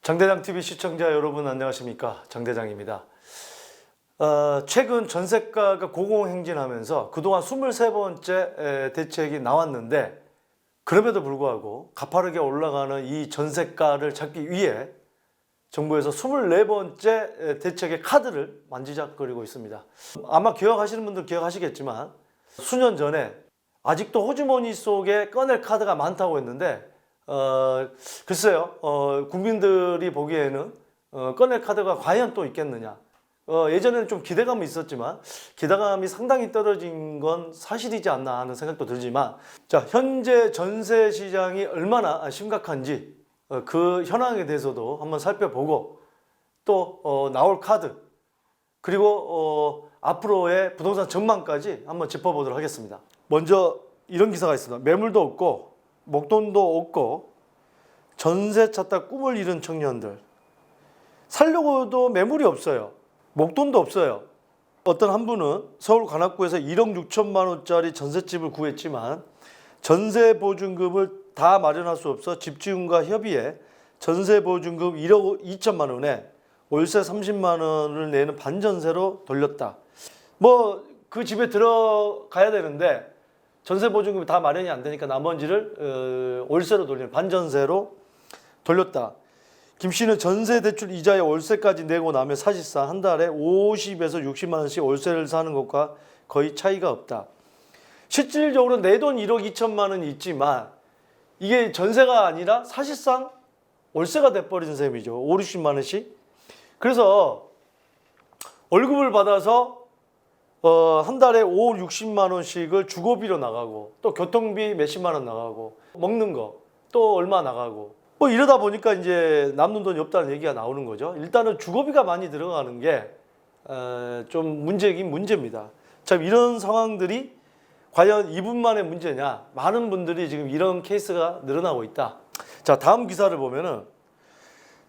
장대장TV 시청자 여러분 안녕하십니까? 장대장입니다. 최근 전세가가 고공행진하면서 그동안 23번째 대책이 나왔는데 그럼에도 불구하고 가파르게 올라가는 이 전세가를 잡기 위해 정부에서 24번째 대책의 카드를 만지작거리고 있습니다. 아마 기억하시는 분들 기억하시겠지만 수년 전에 아직도 호주머니 속에 꺼낼 카드가 많다고 했는데 글쎄요, 국민들이 보기에는 꺼낼 카드가 과연 또 있겠느냐. 예전에는 좀 기대감이 있었지만 기대감이 상당히 떨어진 건 사실이지 않나 하는 생각도 들지만, 자, 현재 전세 시장이 얼마나 심각한지 그 현황에 대해서도 한번 살펴보고 또 나올 카드 그리고 앞으로의 부동산 전망까지 한번 짚어보도록 하겠습니다. 먼저 이런 기사가 있습니다. 매물도 없고 목돈도 없고 전세 찾다 꿈을 이룬 청년들, 살려고도 매물이 없어요. 목돈도 없어요. 어떤 한 분은 서울 관악구에서 1억 6천만 원짜리 전셋집을 구했지만 전세 보증금을 다 마련할 수 없어 집주인과 협의해 전세 보증금 1억 2천만 원에 월세 30만 원을 내는 반전세로 돌렸다. 뭐 그 집에 들어가야 되는데 전세 보증금이 다 마련이 안 되니까 나머지를 월세로 돌리는 반전세로 돌렸다. 김 씨는 전세 대출 이자에 월세까지 내고 나면 사실상 한 달에 50에서 60만 원씩 월세를 사는 것과 거의 차이가 없다. 실질적으로 내 돈 1억 2천만 원이 있지만 이게 전세가 아니라 사실상 월세가 돼버린 셈이죠. 5, 60만 원씩. 그래서 월급을 받아서 한 달에 5, 60만 원씩을 주거비로 나가고 또 교통비 몇십만 원 나가고 먹는 거 또 얼마 나가고 뭐 이러다 보니까 이제 남는 돈이 없다는 얘기가 나오는 거죠. 일단은 주거비가 많이 들어가는 게 좀 문제긴 문제입니다. 참 이런 상황들이 과연 이분만의 문제냐? 많은 분들이 지금 이런 케이스가 늘어나고 있다. 자, 다음 기사를 보면은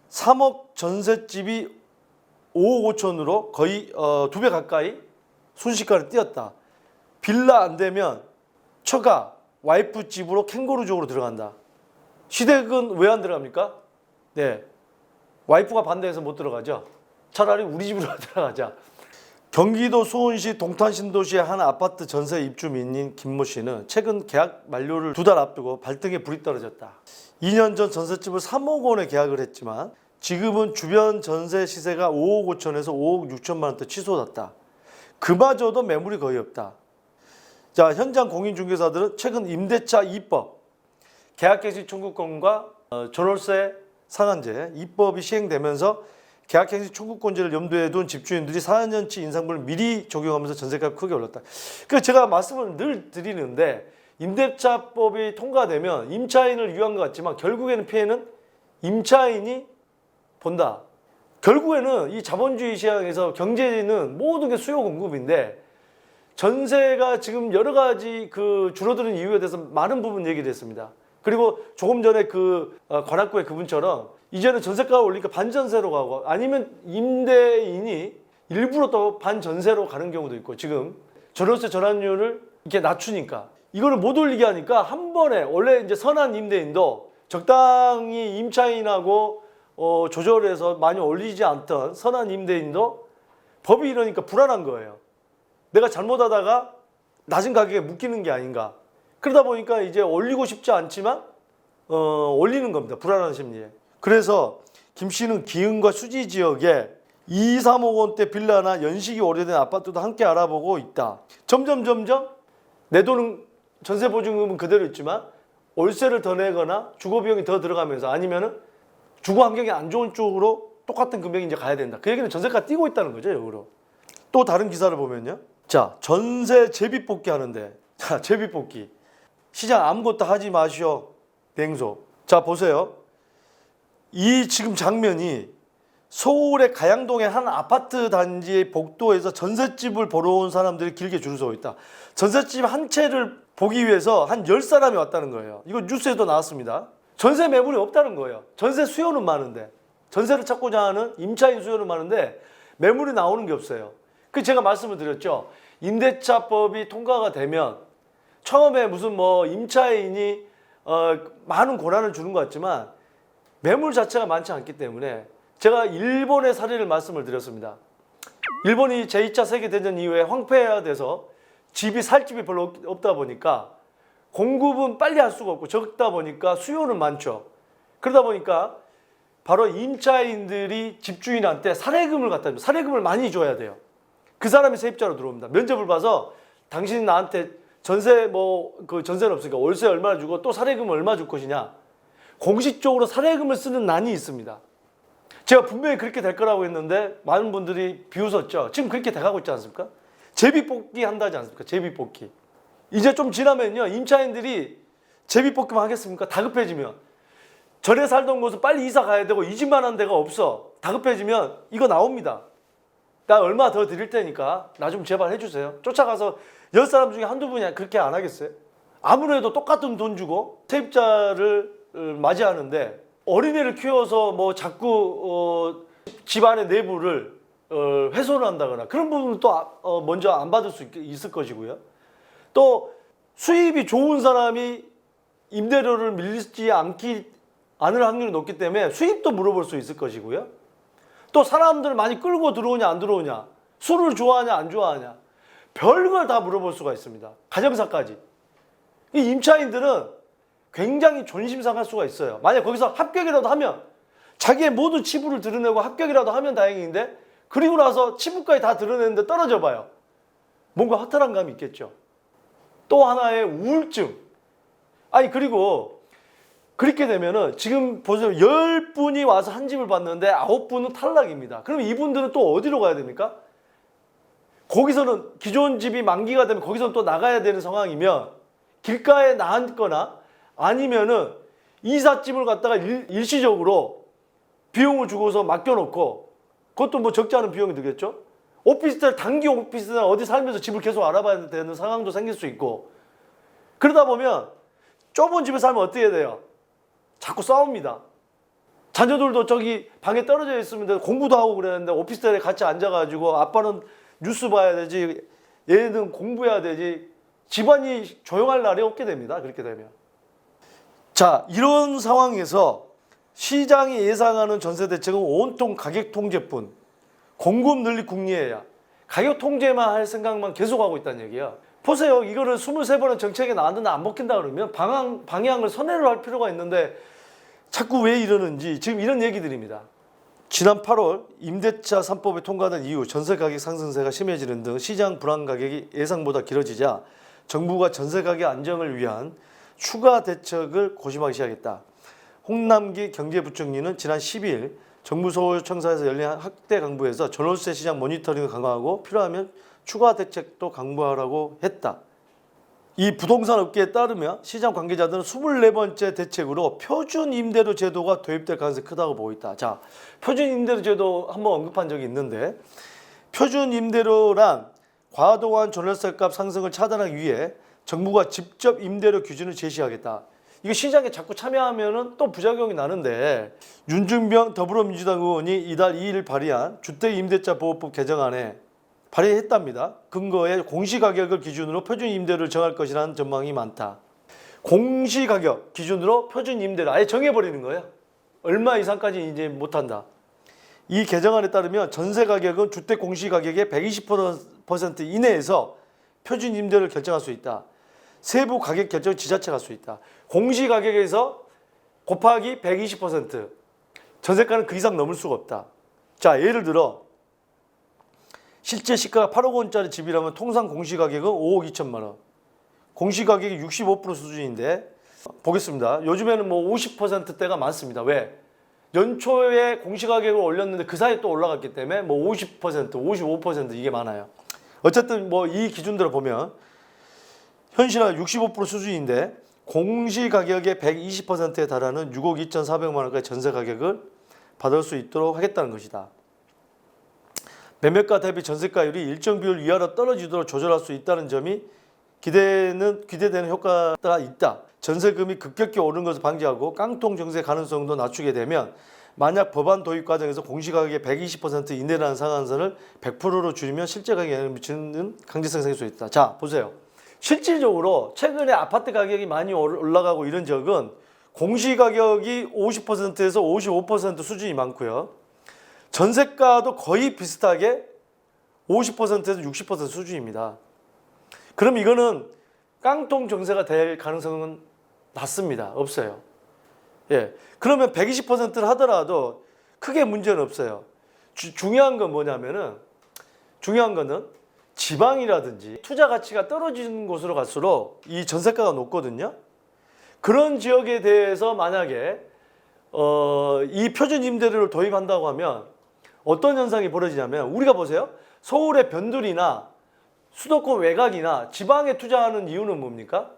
3억 전셋집이 5억 5천으로 거의 2배 가까이 순식간에 뛰었다. 빌라 안 되면 처가 와이프 집으로 캥거루족으로 들어간다. 시댁은 왜 안 들어갑니까? 네, 와이프가 반대해서 못 들어가죠. 차라리 우리 집으로 들어가자. 경기도 수원시 동탄신도시의 한 아파트 전세 입주민인 김모 씨는 최근 계약 만료를 2달 앞두고 발등에 불이 떨어졌다. 2년 전 전셋집을 3억 원에 계약을 했지만 지금은 주변 전세 시세가 5억 5천에서 5억 6천만 원대 취소됐다. 그마저도 매물이 거의 없다. 자, 현장 공인중개사들은 최근 임대차 2법, 계약갱신 청구권과 전월세 상한제 입법이 시행되면서 계약갱신 청구권제를 염두에 둔 집주인들이 4년치 인상분을 미리 적용하면서 전세값이 크게 올랐다. 그래서 제가 말씀을 늘 드리는데 임대차법이 통과되면 임차인을 위한 것 같지만 결국에는 피해는 임차인이 본다. 결국에는 이 자본주의 시장에서 경제는 모든 게 수요 공급인데 전세가 지금 여러 가지 줄어드는 이유에 대해서 많은 부분 얘기를 했습니다. 그리고 조금 전에 관악구의 그분처럼 이제는 전세가가 올리니까 반전세로 가고 아니면 임대인이 일부러 또 반전세로 가는 경우도 있고 지금 전월세 전환율을 이렇게 낮추니까 이거를 못 올리게 하니까 한 번에 원래 이제 선한 임대인도 적당히 임차인하고 조절해서 많이 올리지 않던 선한 임대인도 법이 이러니까 불안한 거예요. 내가 잘못하다가 낮은 가격에 묶이는 게 아닌가. 그러다 보니까 이제 올리고 싶지 않지만 올리는 겁니다. 불안한 심리에. 그래서 김 씨는 기흥과 수지 지역에 2, 3억 원대 빌라나 연식이 오래된 아파트도 함께 알아보고 있다. 점점 내 돈은 전세 보증금은 그대로 있지만 월세를 더 내거나 주거 비용이 더 들어가면서 아니면은 주거 환경이 안 좋은 쪽으로 똑같은 금액이 이제 가야 된다. 그 얘기는 전세가 뛰고 있다는 거죠, 역으로. 또 다른 기사를 보면요. 자, 전세 제비뽑기 하는데, 자, 제비뽑기. 시장 아무것도 하지 마시오. 냉소. 자, 보세요. 이 지금 장면이 서울의 가양동의 한 아파트 단지의 복도에서 전셋집을 보러 온 사람들이 길게 줄을 서고 있다. 전셋집 한 채를 보기 위해서 한 10사람이 왔다는 거예요. 이거 뉴스에도 나왔습니다. 전세 매물이 없다는 거예요. 전세 수요는 많은데, 전세를 찾고자 하는 임차인 수요는 많은데 매물이 나오는 게 없어요. 그 제가 말씀을 드렸죠. 임대차법이 통과가 되면 처음에 무슨 임차인이 많은 권한을 주는 것 같지만 매물 자체가 많지 않기 때문에 제가 일본의 사례를 말씀을 드렸습니다. 일본이 제2차 세계대전 이후에 황폐해야 돼서 집이 살 집이 별로 없다 보니까 공급은 빨리 할 수가 없고 적다 보니까 수요는 많죠. 그러다 보니까 바로 임차인들이 집주인한테 사례금을 갖다 줍니다. 사례금을 많이 줘야 돼요. 그 사람이 세입자로 들어옵니다. 면접을 봐서 당신이 나한테 전세 그 전세는 없으니까 월세 얼마나 주고 또 사례금 얼마 줄 것이냐. 공식적으로 사례금을 쓰는 난이 있습니다. 제가 분명히 그렇게 될 거라고 했는데 많은 분들이 비웃었죠. 지금 그렇게 돼가고 있지 않습니까? 제비뽑기 한다지 않습니까? 제비뽑기. 이제 좀 지나면요. 임차인들이 제비뽑기만 하겠습니까? 다급해지면. 전에 살던 곳은 빨리 이사 가야 되고 이 집만 한 데가 없어. 다급해지면 이거 나옵니다. 나 얼마 더 드릴 테니까 나 좀 제발 해주세요. 쫓아가서 10사람 중에 한두 분이 그렇게 안 하겠어요? 아무래도 똑같은 돈 주고 세입자를 맞이하는데 어린애를 키워서 뭐 자꾸 집안의 내부를 훼손을 한다거나 그런 부분은 또 먼저 안 받을 수 있을 것이고요. 또 수입이 좋은 사람이 임대료를 밀리지 않을 확률이 높기 때문에 수입도 물어볼 수 있을 것이고요. 또 사람들을 많이 끌고 들어오냐 안 들어오냐, 술을 좋아하냐 안 좋아하냐, 별걸 다 물어볼 수가 있습니다. 가정사까지. 이 임차인들은 굉장히 존심상할 수가 있어요. 만약 거기서 합격이라도 하면 자기의 모든 치부를 드러내고 합격이라도 하면 다행인데 그리고 나서 치부까지 다 드러내는데 떨어져 봐요. 뭔가 허탈한 감이 있겠죠. 또 하나의 우울증. 아니 그리고 그렇게 되면은 지금 보세요. 10분이 와서 한 집을 봤는데 9분은 탈락입니다. 그러면 이분들은 또 어디로 가야 됩니까? 거기서는 기존 집이 만기가 되면 거기서는 또 나가야 되는 상황이면 길가에 나앉거나 아니면은 이삿짐을 갖다가 일시적으로 비용을 주고서 맡겨놓고 그것도 뭐 적지 않은 비용이 들겠죠. 오피스텔 단기 오피스텔 어디 살면서 집을 계속 알아봐야 되는 상황도 생길 수 있고 그러다 보면 좁은 집에 살면 어떻게 돼요? 자꾸 싸웁니다. 자녀들도 저기 방에 떨어져 있으면 공부도 하고 그랬는데 오피스텔에 같이 앉아가지고 아빠는 뉴스 봐야 되지 얘는 공부해야 되지 집안이 조용할 날이 없게 됩니다. 그렇게 되면. 자, 이런 상황에서 시장이 예상하는 전세 대책은 온통 가격 통제뿐 공급 늘리 궁리해야 가격 통제만 할 생각만 계속하고 있다는 얘기야. 보세요. 이거를 23번은 정책에 나왔는데 안 먹힌다 그러면 방향을 선회를 할 필요가 있는데 자꾸 왜 이러는지 지금 이런 얘기들입니다. 지난 8월 임대차 3법이 통과된 이후 전세 가격 상승세가 심해지는 등 시장 불안 가격이 예상보다 길어지자 정부가 전세 가격 안정을 위한 추가 대책을 고심하기 시작했다. 홍남기 경제부총리는 지난 10일 정부 서울청사에서 열린 학대 강부에서 전월세 시장 모니터링을 강화하고 필요하면 추가 대책도 강구하라고 했다. 이 부동산 업계에 따르면 시장 관계자들은 24번째 대책으로 표준 임대료 제도가 도입될 가능성이 크다고 보고 있다. 자, 표준 임대료 제도 한번 언급한 적이 있는데 표준 임대료란 과도한 전월세값 상승을 차단하기 위해 정부가 직접 임대료 기준을 제시하겠다. 이거 시장에 자꾸 참여하면은 또 부작용이 나는데 윤중병 더불어민주당 의원이 이달 2일 발의한 주택임대차보호법 개정안에 발의했답니다. 근거에 공시가격을 기준으로 표준 임대료를 정할 것이라는 전망이 많다. 공시가격 기준으로 표준 임대료 아예 정해버리는 거예요. 얼마 이상까지 이제 못한다. 이 개정안에 따르면 전세 가격은 주택 공시가격의 120% 이내에서 표준 임대료를 결정할 수 있다. 세부 가격 결정 지자체가 할 수 있다. 공시가격에서 곱하기 120%. 전세가는 그 이상 넘을 수가 없다. 자, 예를 들어 실제 시가가 8억 원짜리 집이라면 통상 공시가격은 5억 2천만 원. 공시가격이 65% 수준인데 보겠습니다. 요즘에는 뭐 50%대가 많습니다. 왜? 연초에 공시가격을 올렸는데 그 사이에 또 올라갔기 때문에 뭐 50%, 55% 이게 많아요. 어쨌든 뭐 이 기준대로 보면 현실화 65% 수준인데 공시가격의 120%에 달하는 6억 2,400만 원까지 전세 가격을 받을 수 있도록 하겠다는 것이다. 매매가 대비 전세가율이 일정 비율 이하로 떨어지도록 조절할 수 있다는 점이 기대되는 효과가 있다. 전세금이 급격히 오르는 것을 방지하고 깡통 정세 가능성도 낮추게 되면 만약 법안 도입 과정에서 공시가격의 120% 이내라는 상한선을 100%로 줄이면 실제 가격에 영향을 미치는 강제성이 생길 수 있다. 자, 보세요. 실질적으로 최근에 아파트 가격이 많이 올라가고 이런 적은 공시가격이 50%에서 55% 수준이 많고요. 전세가도 거의 비슷하게 50%에서 60% 수준입니다. 그럼 이거는 깡통 정세가 될 가능성은 낮습니다. 없어요. 예. 그러면 120%를 하더라도 크게 문제는 없어요. 중요한 건 뭐냐면은, 중요한 거는 지방이라든지 투자 가치가 떨어지는 곳으로 갈수록 이 전세가가 높거든요. 그런 지역에 대해서 만약에 이 표준 임대료를 도입한다고 하면 어떤 현상이 벌어지냐면, 우리가 보세요. 서울의 변두리나 수도권 외곽이나 지방에 투자하는 이유는 뭡니까?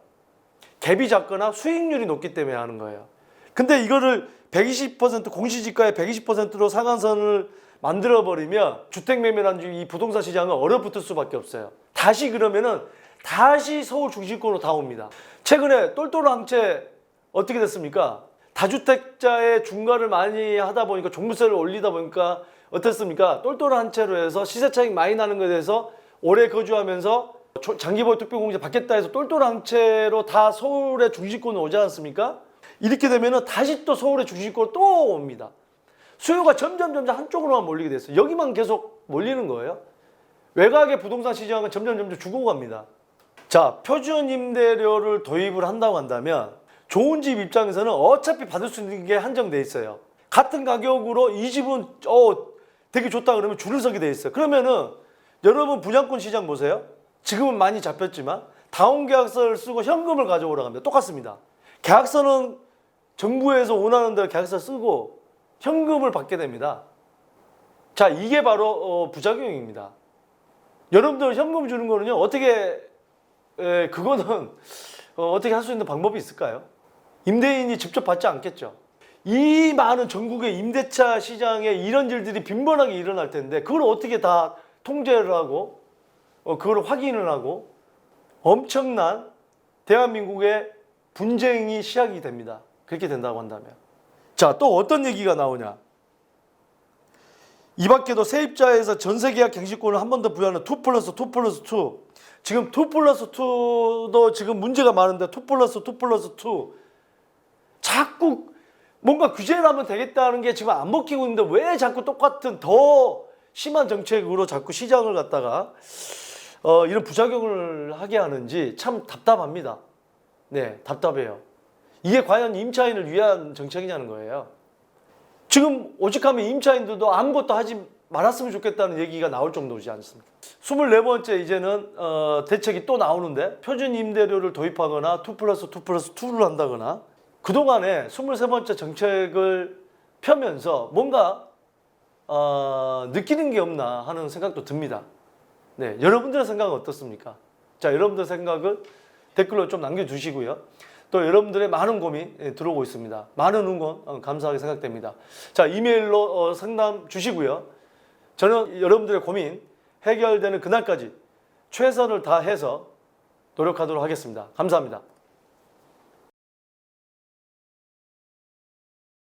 갭이 작거나 수익률이 높기 때문에 하는 거예요. 근데 이거를 120% 공시지가의 120%로 상한선을 만들어버리면 주택 매매라는 이 부동산 시장은 얼어붙을 수밖에 없어요. 다시 그러면은 다시 서울 중심권으로 다 옵니다. 최근에 똘똘한 항체 어떻게 됐습니까? 다주택자의 중과를 많이 하다 보니까 종부세를 올리다 보니까 어떻습니까? 똘똘한 항체로 해서 시세 차익 많이 나는 것에 대해서 오래 거주하면서 장기보유 특별공제 받겠다 해서 똘똘한 항체로 다 서울의 중심권으로 오지 않습니까? 이렇게 되면은 다시 또 서울의 중심권으로 또 옵니다. 수요가 점점 한쪽으로만 몰리게 됐어요. 여기만 계속 몰리는 거예요. 외곽의 부동산 시장은 점점 죽어갑니다. 자, 표준 임대료를 도입을 한다고 한다면 좋은 집 입장에서는 어차피 받을 수 있는 게 한정돼 있어요. 같은 가격으로 이 집은 되게 좋다 그러면 줄을 서게 돼 있어요. 그러면은 여러분 분양권 시장 보세요. 지금은 많이 잡혔지만 다운 계약서를 쓰고 현금을 가져오라고 합니다. 똑같습니다. 계약서는 정부에서 원하는 대로 계약서 쓰고 현금을 받게 됩니다. 자, 이게 바로 부작용입니다. 여러분들 현금 주는 거는요, 그거는 어떻게 할 수 있는 방법이 있을까요? 임대인이 직접 받지 않겠죠. 이 많은 전국의 임대차 시장에 이런 일들이 빈번하게 일어날 텐데 그걸 어떻게 다 통제를 하고 그걸 확인을 하고 엄청난 대한민국의 분쟁이 시작이 됩니다. 그렇게 된다고 한다면. 자, 또 어떤 얘기가 나오냐. 이 밖에도 세입자에서 전세계약 갱신권을 한 번 더 부여하는 2+2+2. 지금 2+2도 지금 문제가 많은데 2+2+2. 자꾸 뭔가 규제를 하면 되겠다는 게 지금 안 먹히고 있는데 왜 자꾸 똑같은 더 심한 정책으로 자꾸 시장을 갖다가 이런 부작용을 하게 하는지 참 답답합니다. 네, 답답해요. 이게 과연 임차인을 위한 정책이냐는 거예요. 지금 오직하면 임차인들도 아무것도 하지 말았으면 좋겠다는 얘기가 나올 정도지 않습니까? 24번째 이제는 대책이 또 나오는데 표준 임대료를 도입하거나 2+2+2를 한다거나 그동안에 23번째 정책을 펴면서 뭔가 느끼는 게 없나 하는 생각도 듭니다. 네, 여러분들의 생각은 어떻습니까? 자, 여러분들의 생각을 댓글로 좀 남겨주시고요. 또 여러분들의 많은 고민 들어오고 있습니다. 많은 응원 감사하게 생각됩니다. 자, 이메일로 상담 주시고요. 저는 여러분들의 고민 해결되는 그날까지 최선을 다해서 노력하도록 하겠습니다. 감사합니다.